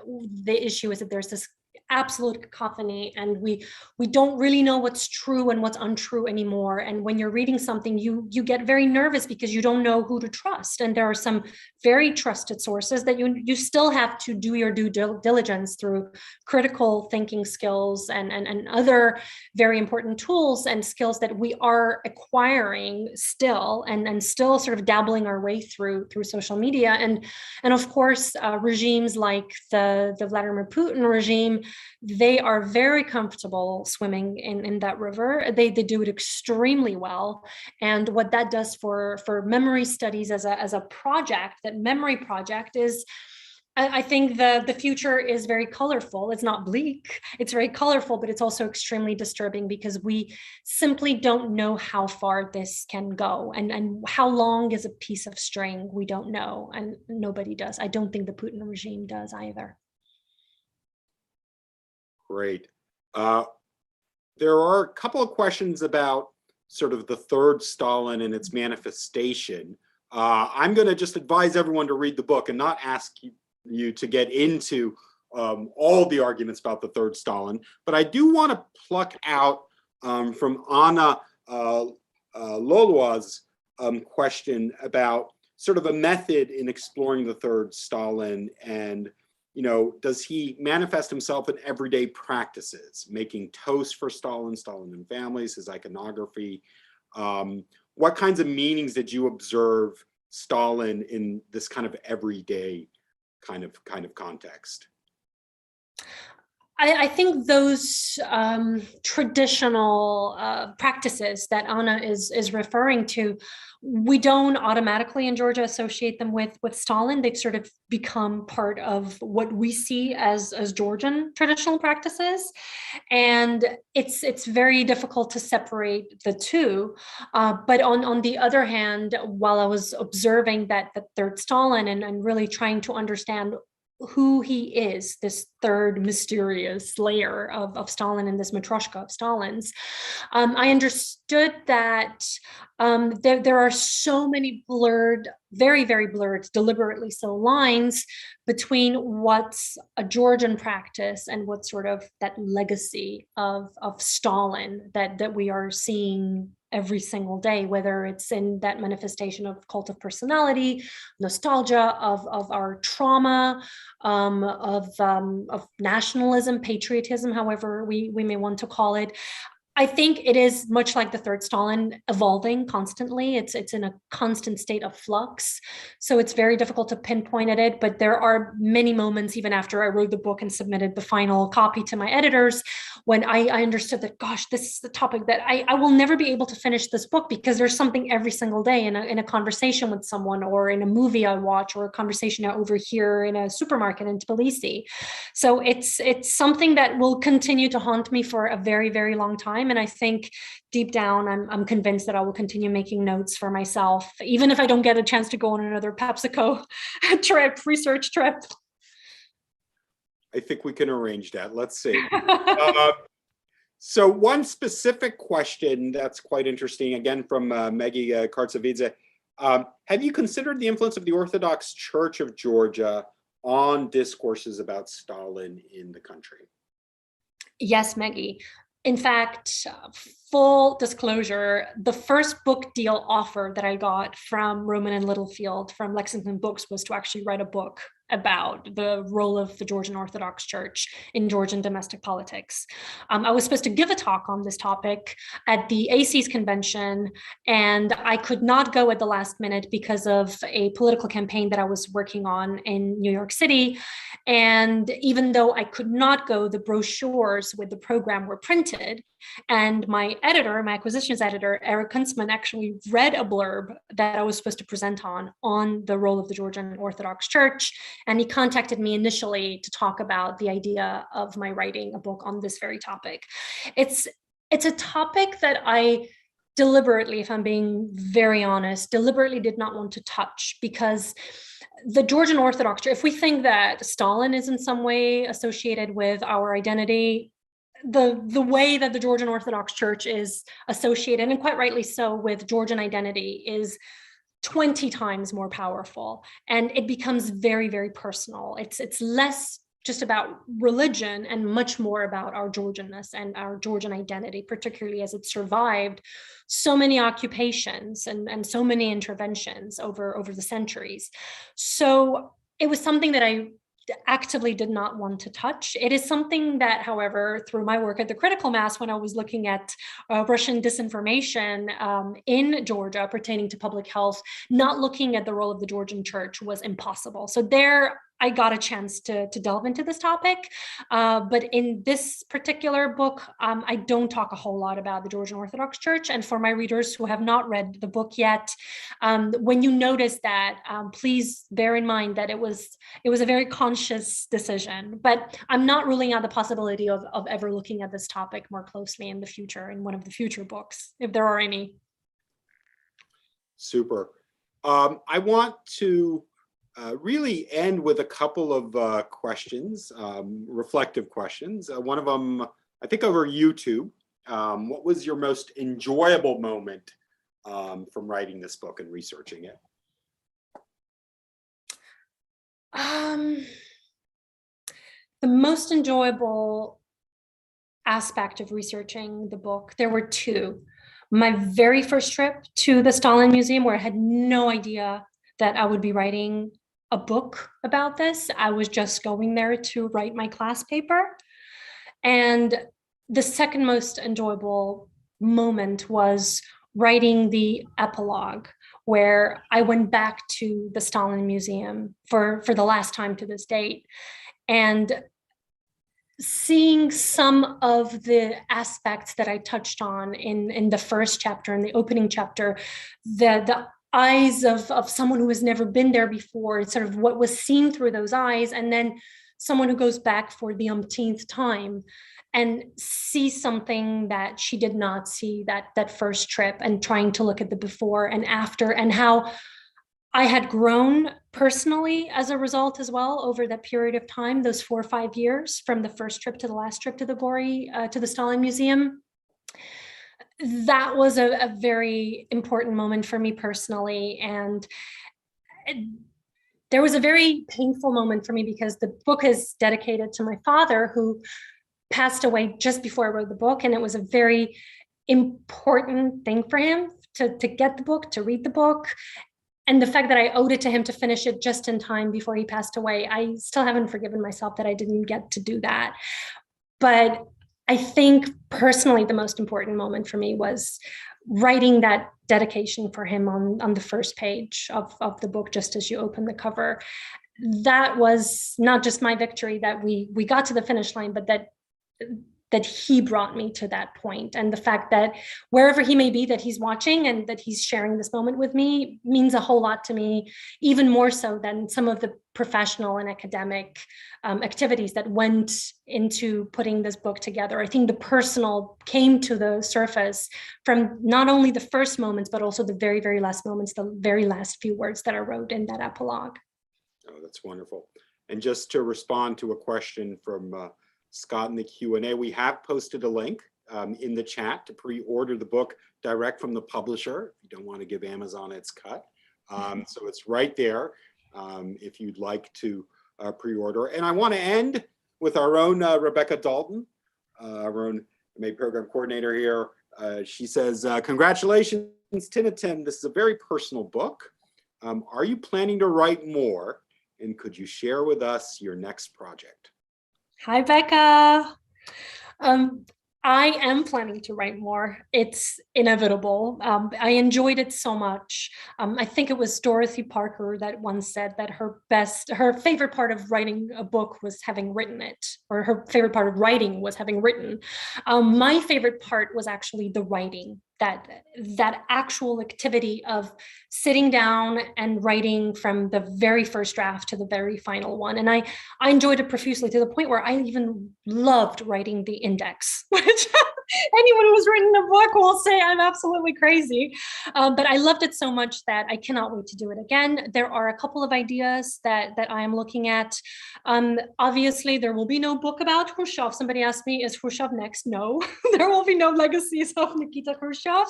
the issue is that there's this absolute cacophony, and we don't really know what's true and what's untrue anymore. And when you're reading something, you get very nervous because you don't know who to trust. And there are some very trusted sources that you still have to do your due diligence through critical thinking skills and other very important tools and skills that we are acquiring still, and still sort of dabbling our way through social media. And of course, regimes like the Vladimir Putin regime, they are very comfortable swimming in that river. They do it extremely well. And what that does for memory studies as a project, that memory project, is, I think the future is very colorful. It's not bleak, it's very colorful, but it's also extremely disturbing because we simply don't know how far this can go, and how long is a piece of string. We don't know, and nobody does. I don't think the Putin regime does either. Great. There are a couple of questions about sort of the third Stalin and its manifestation. I'm going to just advise everyone to read the book and not ask you to get into all the arguments about the third Stalin, but I do want to pluck out from Anna Lolua's question about sort of a method in exploring the third Stalin, and, you know, does he manifest himself in everyday practices, making toast for Stalin and families, his iconography? What kinds of meanings did you observe Stalin in this kind of everyday kind of context? I think those traditional practices that Anna is referring to, we don't automatically in Georgia associate them with Stalin. They've sort of become part of what we see as Georgian traditional practices, and it's very difficult to separate the two. But on the other hand, while I was observing that the third Stalin and really trying to understand who he is, this third mysterious layer of Stalin and this matryoshka of Stalin's, I understood that there are so many blurred, very, very blurred, deliberately so, lines between what's a Georgian practice and what's sort of that legacy of Stalin that we are seeing every single day, whether it's in that manifestation of cult of personality, nostalgia of our trauma, of nationalism, patriotism, however we may want to call it. I think it is much like the third Stalin, evolving constantly. It's in a constant state of flux. So it's very difficult to pinpoint at it, but there are many moments, even after I wrote the book and submitted the final copy to my editors, when I understood that, gosh, this is the topic that I will never be able to finish this book, because there's something every single day in a conversation with someone, or in a movie I watch, or a conversation I overhear in a supermarket in Tbilisi. So it's something that will continue to haunt me for a very, very long time. And I think deep down, I'm convinced that I will continue making notes for myself, even if I don't get a chance to go on another PepsiCo research trip. I think we can arrange that. Let's see. So one specific question that's quite interesting, again, from Maggie Kartsavidze. Have you considered the influence of the Orthodox Church of Georgia on discourses about Stalin in the country? Yes, Maggie. In fact, full disclosure, the first book deal offer that I got from Rowman and Littlefield from Lexington Books was to actually write a book about the role of the Georgian Orthodox Church in Georgian domestic politics. I was supposed to give a talk on this topic at the ACES convention, and I could not go at the last minute because of a political campaign that I was working on in New York City. And even though I could not go, the brochures with the program were printed. And my editor, my acquisitions editor, Eric Kuntzman, actually read a blurb that I was supposed to present on the role of the Georgian Orthodox Church. And he contacted me initially to talk about the idea of my writing a book on this very topic. It's a topic that I deliberately, if I'm being very honest, deliberately did not want to touch, because the Georgian Orthodox Church, if we think that Stalin is in some way associated with our identity, the way that the Georgian Orthodox Church is associated, and quite rightly so, with Georgian identity is 20 times more powerful. And it becomes very, very personal. It's less just about religion and much more about our Georgianness and our Georgian identity, particularly as it survived so many occupations and so many interventions over the centuries. So it was something that I actively did not want to touch. It is something that, however, through my work at the Critical Mass, when I was looking at Russian disinformation in Georgia pertaining to public health, not looking at the role of the Georgian church was impossible. So there, I got a chance to delve into this topic. But in this particular book, I don't talk a whole lot about the Georgian Orthodox Church. And for my readers who have not read the book yet, when you notice that, please bear in mind that it was a very conscious decision. But I'm not ruling out the possibility of ever looking at this topic more closely in the future, in one of the future books, if there are any. Super. I want to really end with a couple of questions, reflective questions. One of them, I think, over YouTube. What was your most enjoyable moment from writing this book and researching it? The most enjoyable aspect of researching the book, there were two. My very first trip to the Stalin Museum, where I had no idea that I would be writing a book about this. I was just going there to write my class paper. And the second most enjoyable moment was writing the epilogue, where I went back to the Stalin Museum for the last time to this date. And seeing some of the aspects that I touched on in the first chapter, in the opening chapter, the eyes of someone who has never been there before, sort of what was seen through those eyes, and then someone who goes back for the umpteenth time and see something that she did not see that first trip, and trying to look at the before and after, and how I had grown personally as a result as well over that period of time, those 4 or 5 years from the first trip to the last trip to the Gori, to the Stalin Museum. That was a very important moment for me personally. And there was a very painful moment for me because the book is dedicated to my father, who passed away just before I wrote the book. And it was a very important thing for him to get the book, to read the book. And the fact that I owed it to him to finish it just in time before he passed away, I still haven't forgiven myself that I didn't get to do that. But I think personally, the most important moment for me was writing that dedication for him on the first page of the book, just as you open the cover. That was not just my victory that we got to the finish line, but that he brought me to that point. And the fact that wherever he may be, that he's watching and that he's sharing this moment with me means a whole lot to me, even more so than some of the professional and academic activities that went into putting this book together. I think the personal came to the surface from not only the first moments, but also the very, very last moments, the very last few words that I wrote in that epilogue. Oh, that's wonderful. And just to respond to a question from Scott in the Q&A, we have posted a link in the chat to pre-order the book direct from the publisher if you don't want to give Amazon its cut. So it's right there if you'd like to pre-order. And I want to end with our own Rebecca Dalton, our own MA program coordinator here. She says, congratulations, Tinatin. This is a very personal book. Are you planning to write more? And could you share with us your next project? Hi, Becca. I am planning to write more. It's inevitable. I enjoyed it so much. I think it was Dorothy Parker that once said that her favorite part of writing a book was having written it, or her favorite part of writing was having written. My favorite part was actually the writing, that actual activity of sitting down and writing from the very first draft to the very final one. And I enjoyed it profusely, to the point where I even loved writing the index, which anyone who's written a book will say I'm absolutely crazy. But I loved it so much that I cannot wait to do it again. There are a couple of ideas that I am looking at. Obviously, there will be no book about Khrushchev. Somebody asked me, is Khrushchev next? No, there will be no legacies of Nikita Khrushchev,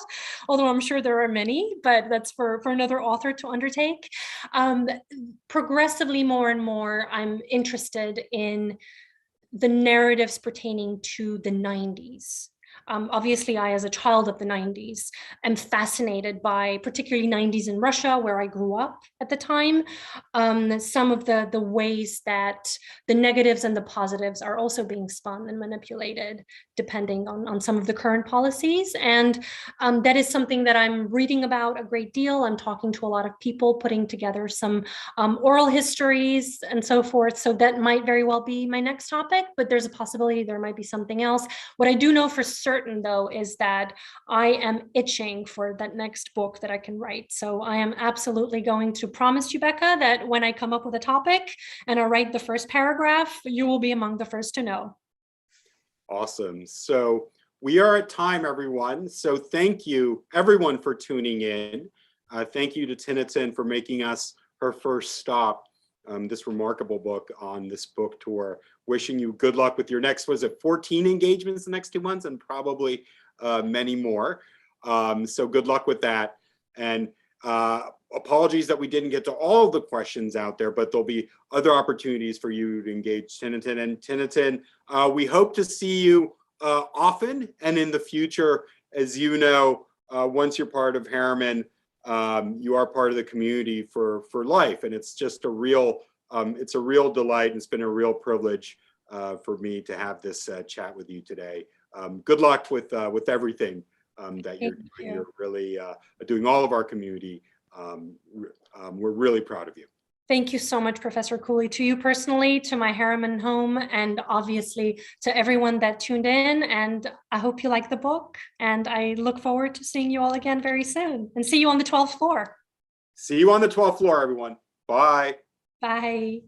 although I'm sure there are many, but that's for another author to undertake. Progressively, more and more, I'm interested in the narratives pertaining to the 90s. Obviously, I, as a child of the 90s, am fascinated by particularly 90s in Russia, where I grew up at the time. Some of the ways that the negatives and the positives are also being spun and manipulated, depending on some of the current policies. And that is something that I'm reading about a great deal. I'm talking to a lot of people, putting together some oral histories and so forth. So that might very well be my next topic, but there's a possibility there might be something else. What I do know for certain, though, is that I am itching for that next book that I can write. So I am absolutely going to promise you, Becca, that when I come up with a topic and I write the first paragraph, you will be among the first to know. Awesome. So we are at time, everyone. So thank you, everyone, for tuning in. Thank you to Tinatin for making us her first stop, this remarkable book on this book tour. Wishing you good luck with your next, was it 14 engagements the next 2 months, and probably many more. So good luck with that. And apologies that we didn't get to all of the questions out there, but there'll be other opportunities for you to engage Tinatin. And Tinatin, we hope to see you often and in the future. As you know, once you're part of Harriman, you are part of the community for life, and it's just a real it's a real delight, and it's been a real privilege for me to have this chat with you today. Good luck with everything that you're doing. You're really doing all of our community. We're really proud of you. Thank you so much, Professor Cooley, to you personally, to my Harriman home, and obviously to everyone that tuned in. And I hope you like the book. And I look forward to seeing you all again very soon, and see you on the 12th floor. See you on the 12th floor, everyone. Bye. Bye.